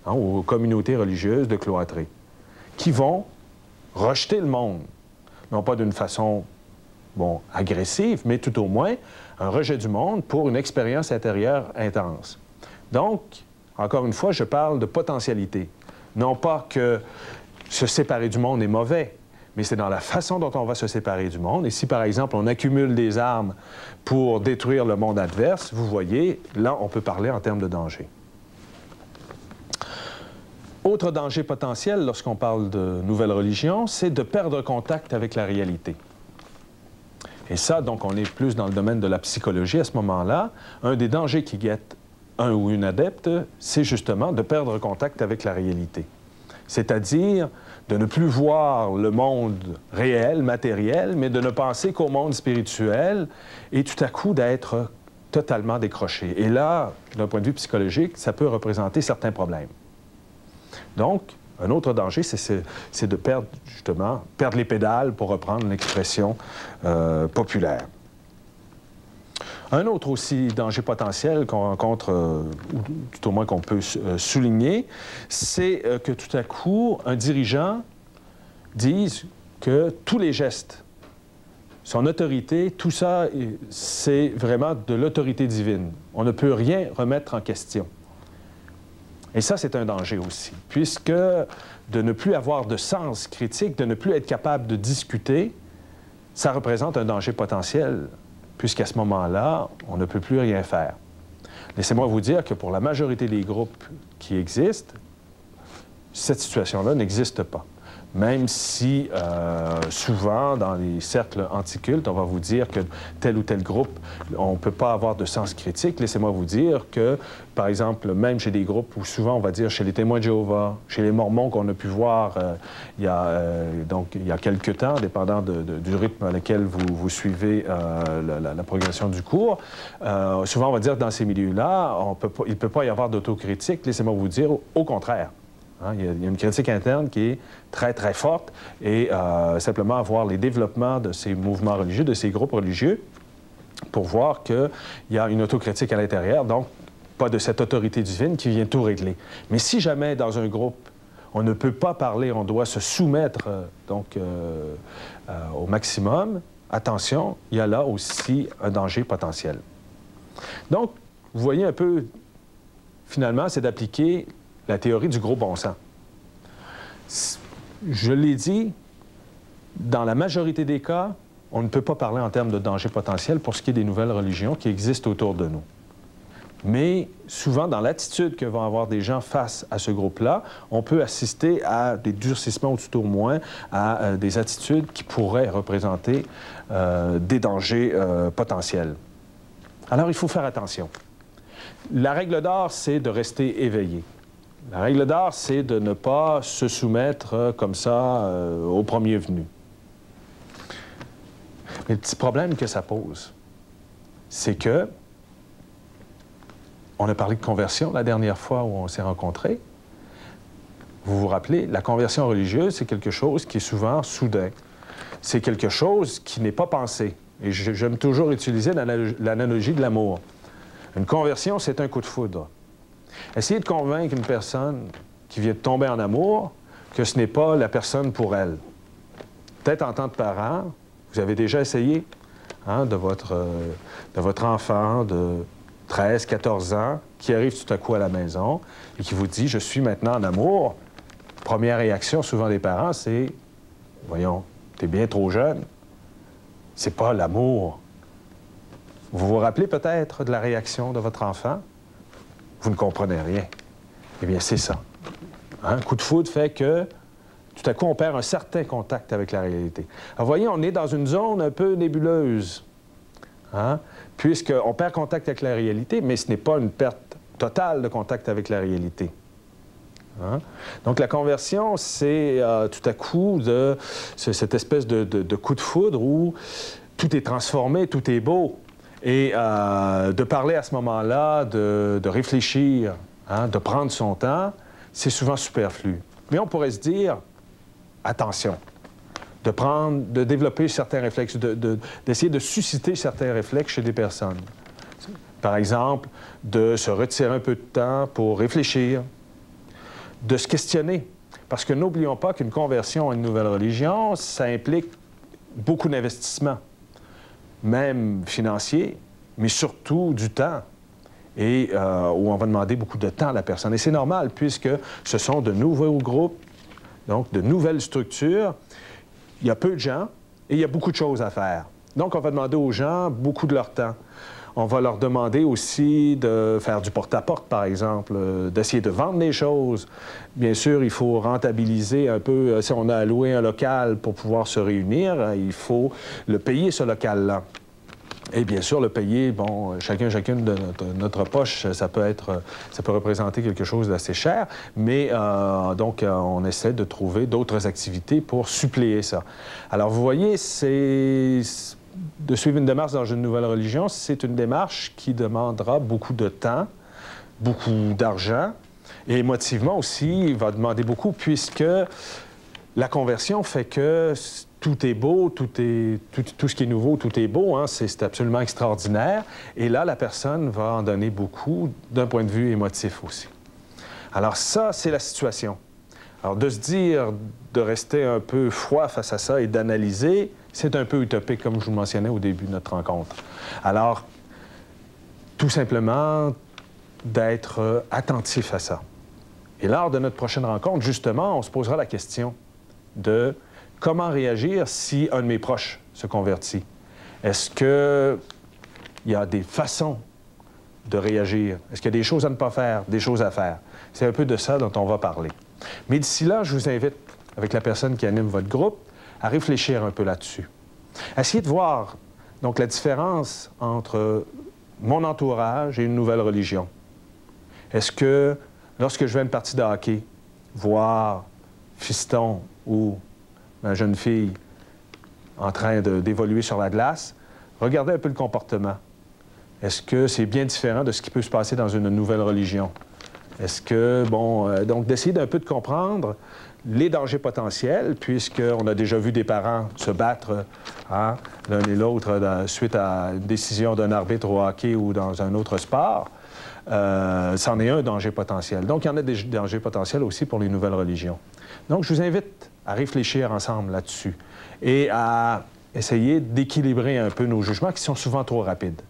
hein, aux communautés religieuses de cloîtrés, qui vont rejeter le monde, non pas d'une façon, bon, agressive, mais tout au moins un rejet du monde pour une expérience intérieure intense. Donc, encore une fois, je parle de potentialité. Non pas que se séparer du monde est mauvais, mais c'est dans la façon dont on va se séparer du monde. Et si, par exemple, on accumule des armes pour détruire le monde adverse, vous voyez, là, on peut parler en termes de danger. Autre danger potentiel lorsqu'on parle de nouvelle religion, c'est de perdre contact avec la réalité. Et ça, donc, on est plus dans le domaine de la psychologie à ce moment-là. Un des dangers qui guette un ou une adepte, c'est justement de perdre contact avec la réalité. C'est-à-dire de ne plus voir le monde réel, matériel, mais de ne penser qu'au monde spirituel et tout à coup d'être totalement décroché. Et là, d'un point de vue psychologique, ça peut représenter certains problèmes. Donc, un autre danger, c'est de perdre, justement, perdre les pédales, pour reprendre l'expression populaire. Un autre aussi danger potentiel qu'on rencontre, ou tout au moins qu'on peut souligner, c'est que tout à coup, un dirigeant dise que tous les gestes, son autorité, tout ça, c'est vraiment de l'autorité divine. On ne peut rien remettre en question. Et ça, c'est un danger aussi, puisque de ne plus avoir de sens critique, de ne plus être capable de discuter, ça représente un danger potentiel, puisqu'à ce moment-là, on ne peut plus rien faire. Laissez-moi vous dire que pour la majorité des groupes qui existent, cette situation-là n'existe pas. Même si, souvent, dans les cercles anticultes, on va vous dire que tel ou tel groupe, on ne peut pas avoir de sens critique. Laissez-moi vous dire que, par exemple, même chez des groupes où souvent, on va dire chez les témoins de Jéhovah, chez les Mormons qu'on a pu voir il y a quelque temps, dépendant du rythme à lequel vous suivez la progression du cours, souvent, on va dire que dans ces milieux-là, il ne peut pas y avoir d'autocritique. Laissez-moi vous dire, au contraire. Hein, il y a une critique interne qui est très, très forte et simplement voir les développements de ces mouvements religieux, de ces groupes religieux, pour voir qu'il y a une autocritique à l'intérieur, donc pas de cette autorité divine qui vient tout régler. Mais si jamais, dans un groupe, on ne peut pas parler, on doit se soumettre au maximum, attention, il y a là aussi un danger potentiel. Donc, vous voyez un peu, finalement, c'est d'appliquer la théorie du gros bon sens. Je l'ai dit, dans la majorité des cas, on ne peut pas parler en termes de danger potentiel pour ce qui est des nouvelles religions qui existent autour de nous. Mais souvent, dans l'attitude que vont avoir des gens face à ce groupe-là, on peut assister à des durcissements ou tout au moins à des attitudes qui pourraient représenter des dangers potentiels. Alors, il faut faire attention. La règle d'or, c'est de rester éveillé. La règle d'or, c'est de ne pas se soumettre comme ça au premier venu. Mais le petit problème que ça pose, c'est que on a parlé de conversion la dernière fois où on s'est rencontrés. Vous vous rappelez, la conversion religieuse, c'est quelque chose qui est souvent soudain. C'est quelque chose qui n'est pas pensé. Et j'aime toujours utiliser l'analogie de l'amour. Une conversion, c'est un coup de foudre. Essayez de convaincre une personne qui vient de tomber en amour que ce n'est pas la personne pour elle. Peut-être en tant que parent, vous avez déjà essayé hein, de votre enfant de 13, 14 ans qui arrive tout à coup à la maison et qui vous dit « Je suis maintenant en amour ». Première réaction souvent des parents, c'est « Voyons, t'es bien trop jeune. C'est pas l'amour. » Vous vous rappelez peut-être de la réaction de votre enfant? Vous ne comprenez rien. Eh bien, c'est ça. Un coup de foudre fait que, tout à coup, on perd un certain contact avec la réalité. Alors, vous voyez, on est dans une zone un peu nébuleuse, hein? Puisqu'on perd contact avec la réalité, mais ce n'est pas une perte totale de contact avec la réalité. Hein? Donc, la conversion, c'est tout à coup cette espèce de coup de foudre où tout est transformé, tout est beau. Et de parler à ce moment-là, de réfléchir, hein, de prendre son temps, c'est souvent superflu. Mais on pourrait se dire, attention, de développer certains réflexes, d'essayer de susciter certains réflexes chez des personnes. Par exemple, de se retirer un peu de temps pour réfléchir, de se questionner. Parce que n'oublions pas qu'une conversion à une nouvelle religion, ça implique beaucoup d'investissements, même financiers, mais surtout du temps, et où on va demander beaucoup de temps à la personne. Et c'est normal, puisque ce sont de nouveaux groupes, donc de nouvelles structures. Il y a peu de gens et il y a beaucoup de choses à faire. Donc, on va demander aux gens beaucoup de leur temps. On va leur demander aussi de faire du porte-à-porte, par exemple, d'essayer de vendre des choses. Bien sûr, il faut rentabiliser un peu. Si on a loué un local pour pouvoir se réunir, il faut le payer, ce local-là. Et bien sûr, le payer, bon, chacune de notre poche, ça peut représenter quelque chose d'assez cher, mais donc, on essaie de trouver d'autres activités pour suppléer ça. Alors, vous voyez, de suivre une démarche dans une nouvelle religion, c'est une démarche qui demandera beaucoup de temps, beaucoup d'argent, et émotivement aussi, il va demander beaucoup, puisque la conversion fait que tout est beau, tout ce qui est nouveau, tout est beau, hein, c'est absolument extraordinaire. Et là, la personne va en donner beaucoup d'un point de vue émotif aussi. Alors ça, c'est la situation. Alors de se dire, de rester un peu froid face à ça et d'analyser, c'est un peu utopique, comme je vous le mentionnais au début de notre rencontre. Alors, tout simplement, d'être attentif à ça. Et lors de notre prochaine rencontre, justement, on se posera la question de comment réagir si un de mes proches se convertit. Est-ce qu'il y a des façons de réagir? Est-ce qu'il y a des choses à ne pas faire, des choses à faire? C'est un peu de ça dont on va parler. Mais d'ici là, je vous invite, avec la personne qui anime votre groupe, à réfléchir un peu là-dessus. Essayez de voir donc la différence entre mon entourage et une nouvelle religion. Est-ce que, lorsque je vais à une partie de hockey, voir fiston ou ma jeune fille en train d'évoluer sur la glace, regardez un peu le comportement. Est-ce que c'est bien différent de ce qui peut se passer dans une nouvelle religion? Est-ce que, donc d'essayer d'un peu de comprendre les dangers potentiels, puisqu'on a déjà vu des parents se battre hein, l'un et l'autre suite à une décision d'un arbitre au hockey ou dans un autre sport. C'en est un danger potentiel. Donc, il y en a des dangers potentiels aussi pour les nouvelles religions. Donc, je vous invite à réfléchir ensemble là-dessus et à essayer d'équilibrer un peu nos jugements qui sont souvent trop rapides.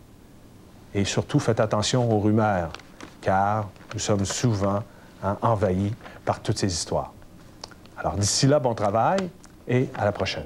Et surtout, faites attention aux rumeurs, car nous sommes souvent envahis par toutes ces histoires. Alors, d'ici là, bon travail et à la prochaine.